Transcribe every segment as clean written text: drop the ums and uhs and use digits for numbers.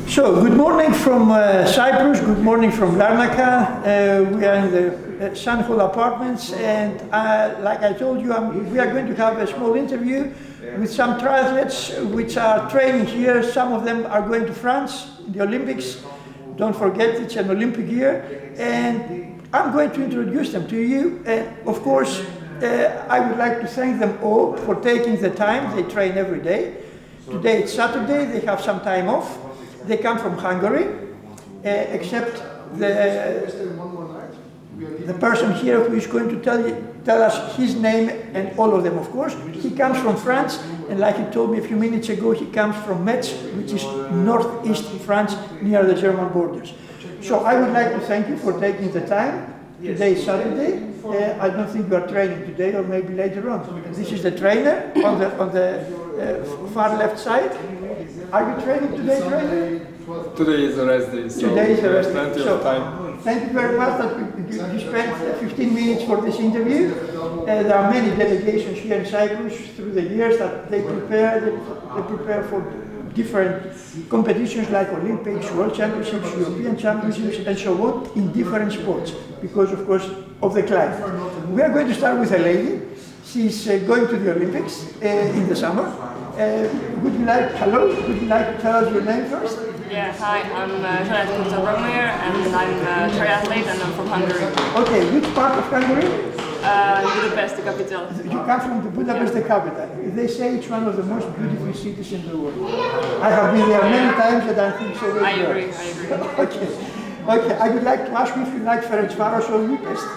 So, good morning from Cyprus, good morning from Larnaka. We are in the Sun Hall Apartments, and like I told you, we are going to have a small interview with some triathletes which are training here. Some of them are going to France, the Olympics. Don't forget, it's an Olympic year, and I'm going to introduce them to you. Of course, I would like to thank them all for taking the time. They train every day. Today it's Saturday, they have some time off. They come from Hungary, except the person here who is going to tell us his name, and all of them, of course. He comes from France, and like he told me a few minutes ago, he comes from Metz, which is northeast France, near the German borders. So I would like to thank you for taking the time. Today is Saturday. I don't think you are training today, or maybe later on. This is the trainer on the far left side. Are you training today, trainer? Today is a rest day, so today is a rest day. Plenty of time. Thank you very much that you spent 15 minutes for this interview. There are many delegations here in Cyprus through the years that they prepare for different competitions like Olympics, World Championships, European Championships, and so on in different sports, because of course of the climate. We are going to start with a lady. She's going to the Olympics in the summer. Would you like to tell us your name first? Yeah, hi, I'm Janet Kunta-Bromir, and I'm a triathlete, and I'm from Hungary. Okay, which part of Hungary? Budapest, the capital. You come from the Budapest, the capital. They say it's one of the most beautiful cities in the world. I have been there many times, and I think so. I agree. Okay, I would like to ask you if you like Ferencváros or Budapest.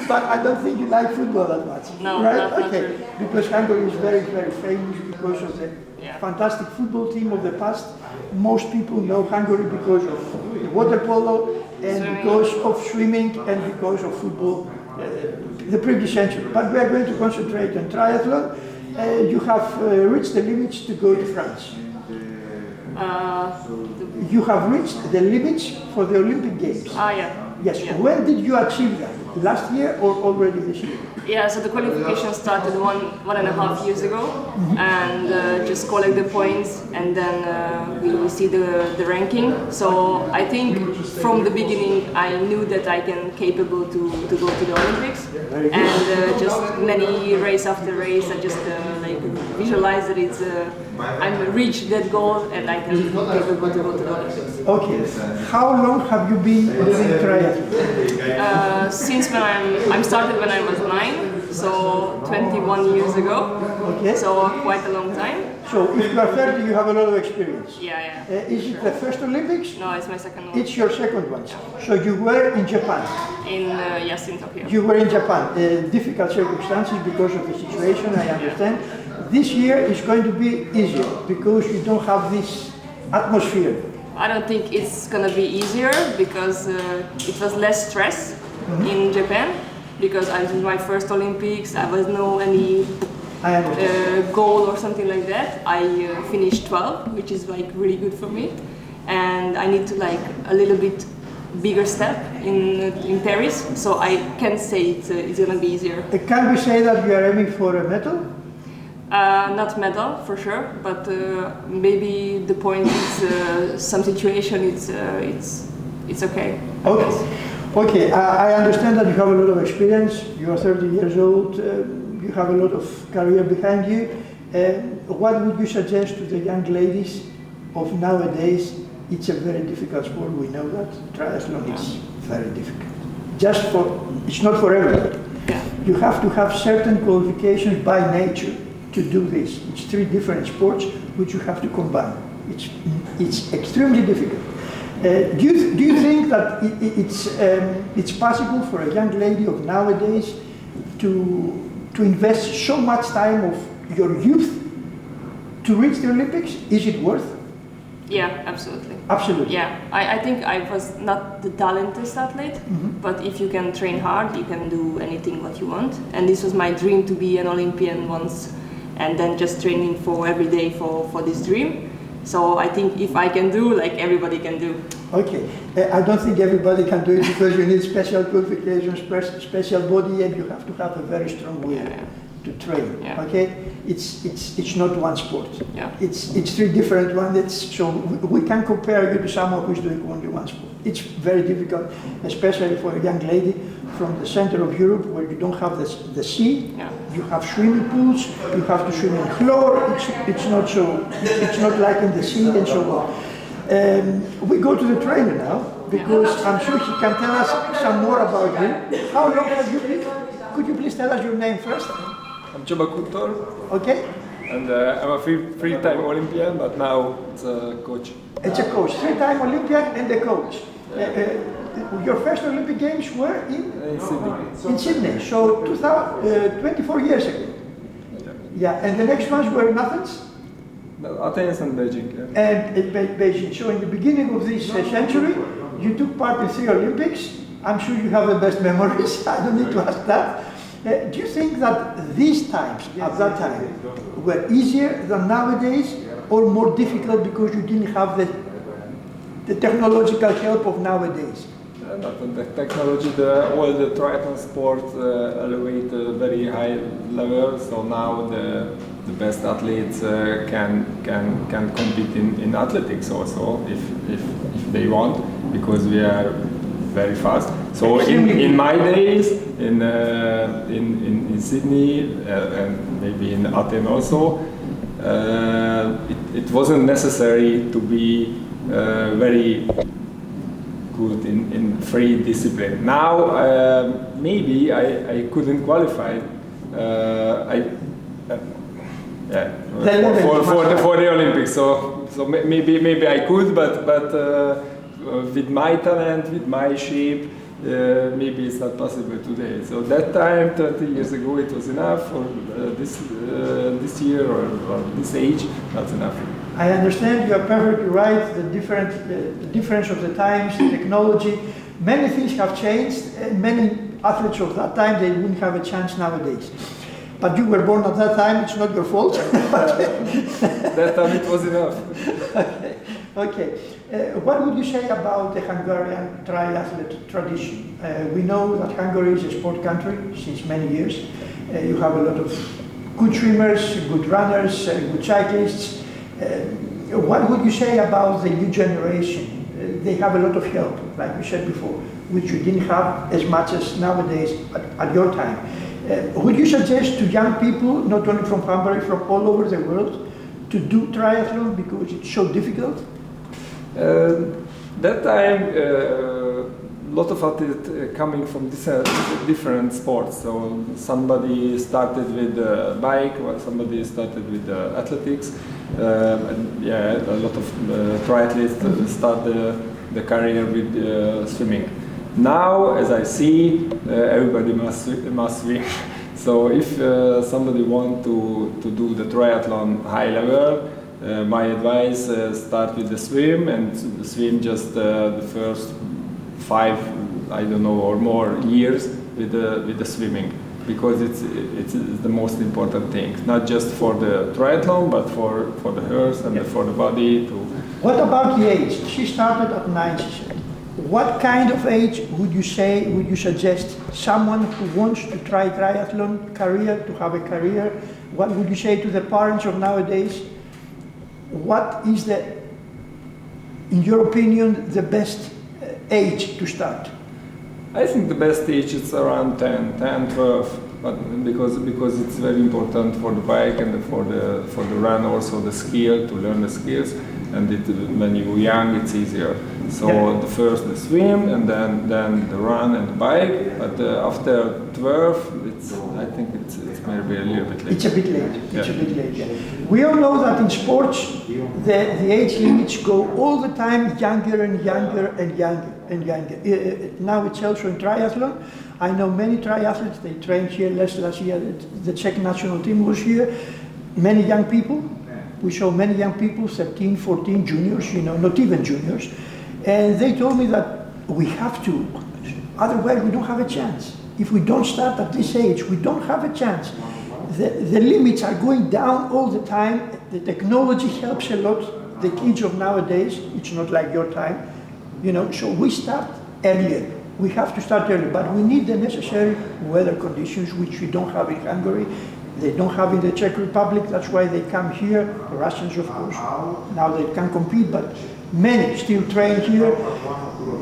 But I don't think you like football that much. No, right? not Okay, really. because Hungary is very, very famous because of the fantastic football team of the past. Most people know Hungary because of the water polo, and because of swimming, and because of football, the previous century. But we are going to concentrate on triathlon. You have reached the limits to go to France. You have reached the limits for the Olympic Games. Yeah. Yes. Yeah. When did you achieve that? Last year or already this year? Yeah, so the qualification started one and a half years ago, and just collect the points, and then we will see the ranking. So I think from the beginning I knew that I can capable to go to the Olympics, and just many race after race I just like visualize that it's I'm reached that goal and I can capable to go to the Olympics. Okay. How long have you been doing triathlon? Since when I started when I was 9, so 21 years ago. Okay. So quite a long time. So if you are 30, you have a lot of experience. Yeah. Is it the first Olympics? No, it's my second one. It's your second one. So you were in Japan. Yes, in Tokyo. You were in Japan. Difficult circumstances because of the situation, I understand. This year is going to be easier because you don't have this atmosphere. I don't think it's gonna be easier because it was less stress in Japan, because I did my first Olympics. I was no any goal or something like that. I finished 12, which is like really good for me, and I need to like a little bit bigger step in Paris, so I can say it's gonna be easier. Can we say that you are aiming for a medal? Not medal for sure, but maybe the point is some situation. It's okay. Okay. I understand that you have a lot of experience. You are 30 years old. You have a lot of career behind you. What would you suggest to the young ladies of nowadays? It's a very difficult sport. We know that triathlon is very difficult. It's not for everybody. Yeah. You have to have certain qualifications by nature to do this. It's 3 different sports which you have to combine. It's extremely difficult. Do you think that it's possible for a young lady of nowadays to invest so much time of your youth to reach the Olympics? Is it worth? Yeah, absolutely. Absolutely. Yeah, I think I was not the talented athlete, but if you can train hard, you can do anything what you want. And this was my dream, to be an Olympian once, and then just training for every day for this dream. So I think if I can do, like everybody can do. Okay, I don't think everybody can do it because you need special qualifications, special body, and you have to have a very strong will. to train. Yeah. Okay, it's not one sport. Yeah. It's three different ones. So we can compare you to someone who's doing only one sport. It's very difficult, especially for a young lady from the center of Europe where you don't have the sea. Yeah. You have swimming pools. You have to swim in chlor. It's not so. It's not like in the sea and so on. We go to the trainer now because I'm sure he can tell us some more about you. How long have you been? Could you please tell us your name first? I'm Csaba Kutor, Okay. and I'm a three-time Olympian, but now it's a coach. It's a coach, three-time Olympian and a coach. Your first Olympic Games were In Sydney. in Sydney, so 24 years ago. Yeah, and the next ones were in Athens Athens and Beijing. Yeah. and at Beijing. So in the beginning of this century, you took part in 3 Olympics. I'm sure you have the best memories. I don't need to ask that. Do you think that these times, at that time, were easier than nowadays or more difficult because you didn't have the technological help of nowadays? Not the technology, all the triathlon sports elevate a very high level. So now the best athletes can compete in athletics also if they want, because we are very fast. So in my days in Sydney and maybe in Athens also, it wasn't necessary to be very good in free discipline. Now maybe I couldn't qualify. For the Olympics. So maybe I could, but with my talent, with my shape, maybe it's not possible today. So that time, 30 years ago, it was enough. For this year or this age, not enough. I understand, you are perfectly right, the difference of the times, the technology, many things have changed, and many athletes of that time, they wouldn't have a chance nowadays. But you were born at that time, it's not your fault. That time it was enough. Okay. What would you say about the Hungarian triathlete tradition? We know that Hungary is a sport country since many years. You have a lot of good swimmers, good runners, good cyclists. What would you say about the new generation? They have a lot of help, like you said before, which you didn't have as much as nowadays at your time. Would you suggest to young people, not only from Hungary, from all over the world, to do triathlon because it's so difficult? That time, a lot of athletes coming from different sports. So somebody started with bike, or somebody started with athletics. And yeah, a lot of triathletes start the career with swimming. Now, as I see, everybody must swim. So if somebody wants to do the triathlon high level, my advice, start with the swim and swim just the first 5, I don't know, or more years with the swimming, because it's the most important thing, not just for the triathlon, but for the health and for the body too. What about the age? She started at 9, she said. What kind of age would you suggest someone who wants to try triathlon to have a career? What would you say to the parents of nowadays? What is in your opinion, the best age to start? I think the best age is around 10, 12, but because it's very important for the bike and for the run, also the skill, to learn the skills. And when you're young, it's easier. So the first the swim, and then the run and the bike. But after 12, I think it's maybe a little bit late. It's a bit late. It's a bit late. Yeah. We all know that in sports, the age limits go all the time younger and younger and younger and younger. Now it's also in triathlon. I know many triathletes. They trained here last year. The Czech national team was here. Many young people. We saw many young people, 13, 14, juniors, not even juniors. And they told me that we have to, otherwise we don't have a chance. If we don't start at this age, we don't have a chance. The limits are going down all the time. The technology helps a lot. The kids of nowadays, it's not like your time, so we start earlier. We have to start early, but we need the necessary weather conditions, which we don't have in Hungary. They don't have in the Czech Republic, that's why they come here. The Russians, of course, now they can compete, but many still train here.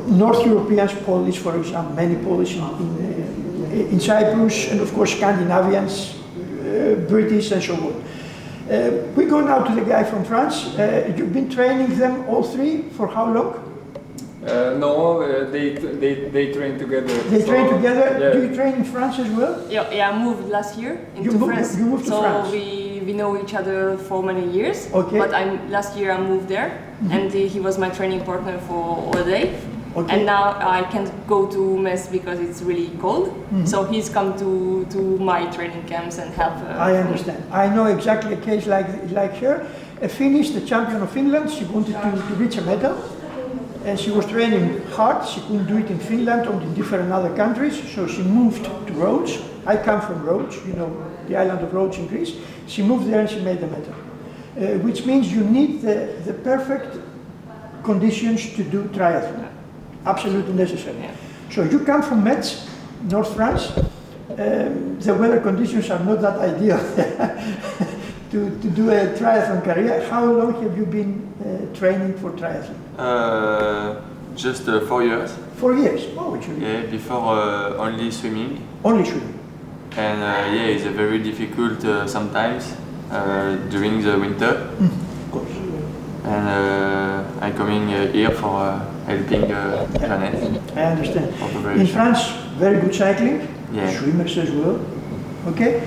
North Europeans, Polish, for example, many Polish in Cyprus, and of course Scandinavians, British, and so on. We go now to the guy from France. You've been training them all three for how long? No, they train together. They train together. Yeah. Do you train in France as well? Yeah, I moved last year into France. You moved to France. So we know each other for many years. Okay. But last year I moved there, and he was my training partner for a day. Okay. And now I can't go to Metz because it's really cold. So he's come to my training camps and help. I understand. I know exactly a case like her. A Finnish, the champion of Finland, she wanted to reach a medal. And she was training hard. She couldn't do it in Finland or in different other countries. So she moved to Rhodes. I come from Rhodes, you know, the island of Rhodes in Greece. She moved there and she made the medal. Which means you need the perfect conditions to do triathlon. Absolutely necessary. Yeah. So you come from Metz, North France. The weather conditions are not that ideal to do a triathlon career. How long have you been training for triathlon? Just 4 years. 4 years. Oh, actually. Yeah, before only swimming. Only swimming. And yeah, it's very difficult sometimes during the winter. Of course. And I'm coming here for helping Janet. I understand. For In preparation. France, very good cycling. Yeah. Swimmers as well. Okay.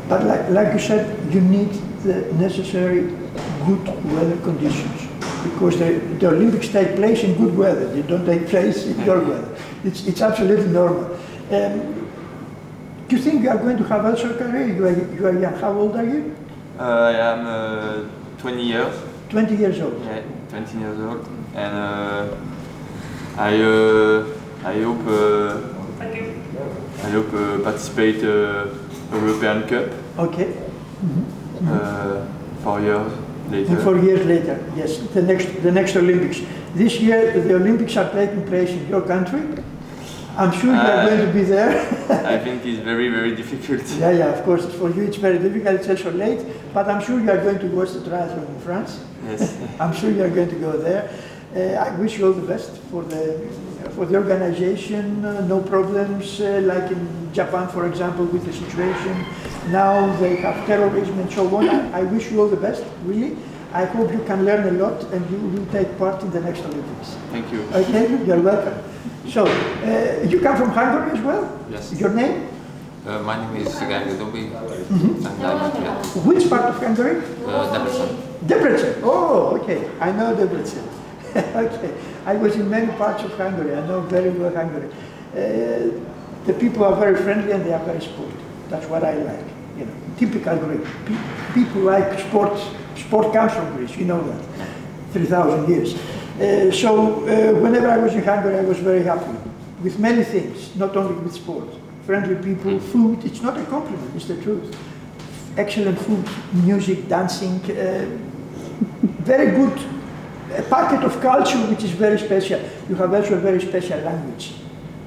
But like you said, you need the necessary good weather conditions. Because the Olympics take place in good weather. They don't take place in your weather. It's absolutely normal. Do you think you are going to have also a career? You are young. How old are you? I am 20 years. 20 years old. Yeah, 20 years old. And I hope participate European Cup. Okay. 4 years later. And 4 years later, yes, the next Olympics. This year, the Olympics are taking place in your country. I'm sure you are going to be there. I think it's very, very difficult. Yeah, of course, for you it's very difficult, it's also late, but I'm sure you are going to watch the triathlon in France. Yes. I'm sure you are going to go there. I wish you all the best for the organization, no problems, like in Japan, for example, with the situation. Now they have terrorism and so on. I wish you all the best, really. I hope you can learn a lot and you will take part in the next Olympics. Thank you. Okay, you're welcome. So, you come from Hungary as well? Yes. Your name? My name is Gergely Dobi, and I'm here. Which part of Hungary? Debrecen. Debrecen. Oh, okay. I know Debrecen. Okay. I was in many parts of Hungary. I know very well Hungary. The people are very friendly and they are very sportive. That's what I like. You know, typical Greek. People like sport. Sport comes from Greece. You know that. 3,000 years. So whenever I was in Hungary, I was very happy with many things, not only with sport. Friendly people, food. It's not a compliment. It's the truth. Excellent food, music, dancing. Very good. A packet of culture which is very special. You have also a very special language,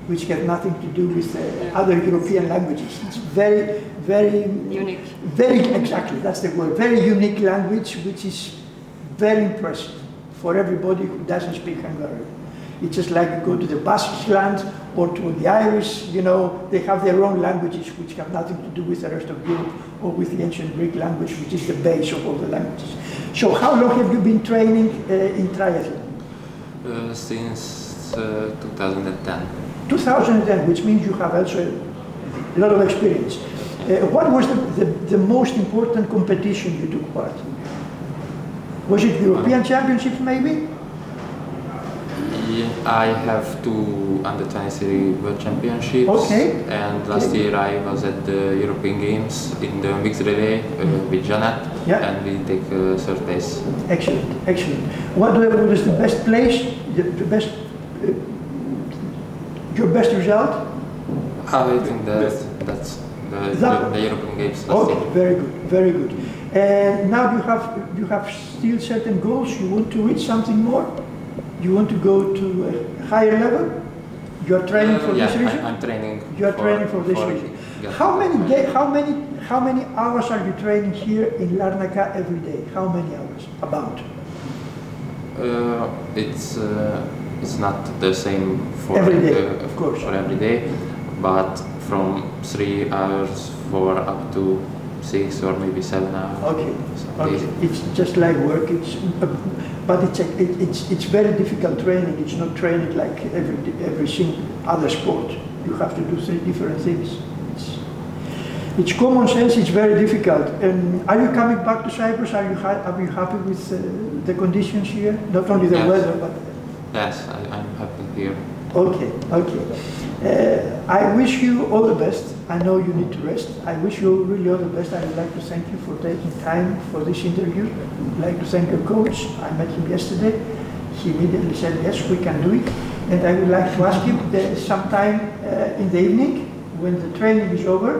which has nothing to do with other European languages. It's very, very Unique. Very, exactly, that's the word. Very unique language, which is very impressive for everybody who doesn't speak Hungarian. It's just like you go to the Basque land or to the Irish, you know, they have their own languages which have nothing to do with the rest of Europe or with the ancient Greek language, which is the base of all the languages. So how long have you been training in triathlon? Since 2010. 2010, which means you have also a lot of experience. What was the most important competition you took part in? Was it European Championships maybe? Yeah, I have two under-23 World Championships. Okay. And last year I was at the European Games in the mixed relay with Janet. Yeah. And we take third place. Excellent, excellent. What was the best place, the best, your best result? I think that's the European Games last year. Oh, very good, very good. And now you have still certain goals. You want to reach something more. You want to go to a higher level. You are training for this reason. I'm training. You are training for this reason. Yeah. How how many hours are you training here in Larnaka every day? How many hours? About? It's not the same for Every day, of course. for every day, but from 3 hours for up to 6 or maybe 7 hours. Okay. Some Okay. days. It's just like work. But it's very difficult training. It's not training like every single other sport. You have to do 3 different things. It's common sense. It's very difficult. Are you coming back to Cyprus? Are you happy with the conditions here? Not only the Yes. weather, but Yes, I'm happy here. okay. Okay. I wish you all the best. I know you need to rest. I wish you really all the best. I would like to thank you for taking time for this interview. I would like to thank your coach. I met him yesterday. He immediately said, yes, we can do it. And I would like to ask him sometime in the evening, when the training is over,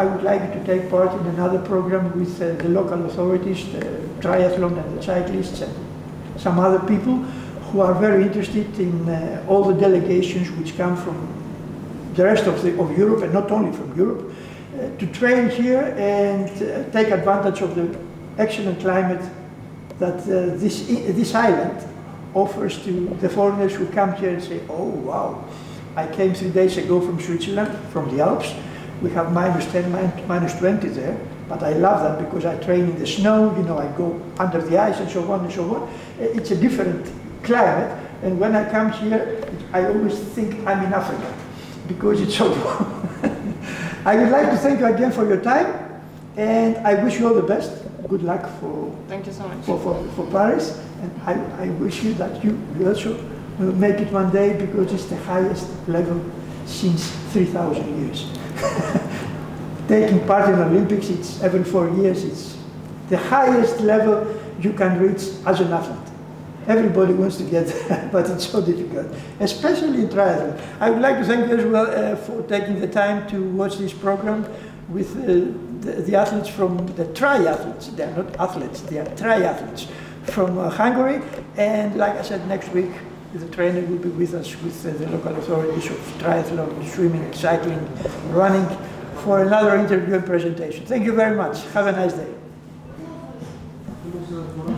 I would like you to take part in another program with the local authorities, the triathlon and the cyclists and some other people who are very interested in all the delegations which come from the rest of Europe, and not only from Europe, to train here and take advantage of the excellent climate that this island offers to the foreigners who come here and say, oh wow, I came 3 days ago from Switzerland, from the Alps. We have -10, -20 there, but I love that because I train in the snow, you know, I go under the ice and so on and so on. It's a different climate, and when I come here, I always think I'm in Africa because it's so warm. I would like to thank you again for your time, and I wish you all the best. Good luck Thank you so much. for Paris, and I wish you that you also will make it one day because it's the highest level since 3,000 years. Taking part in Olympics, it's every 4 years, it's the highest level you can reach as an athlete. Everybody wants to get there, but it's so difficult, especially in triathlon. I would like to thank you as well for taking the time to watch this program with the athletes from the triathletes. They are not athletes, they are triathletes from Hungary. And like I said, next week the trainer will be with us with the local authorities of triathlon, swimming, cycling, running for another interview and presentation. Thank you very much. Have a nice day.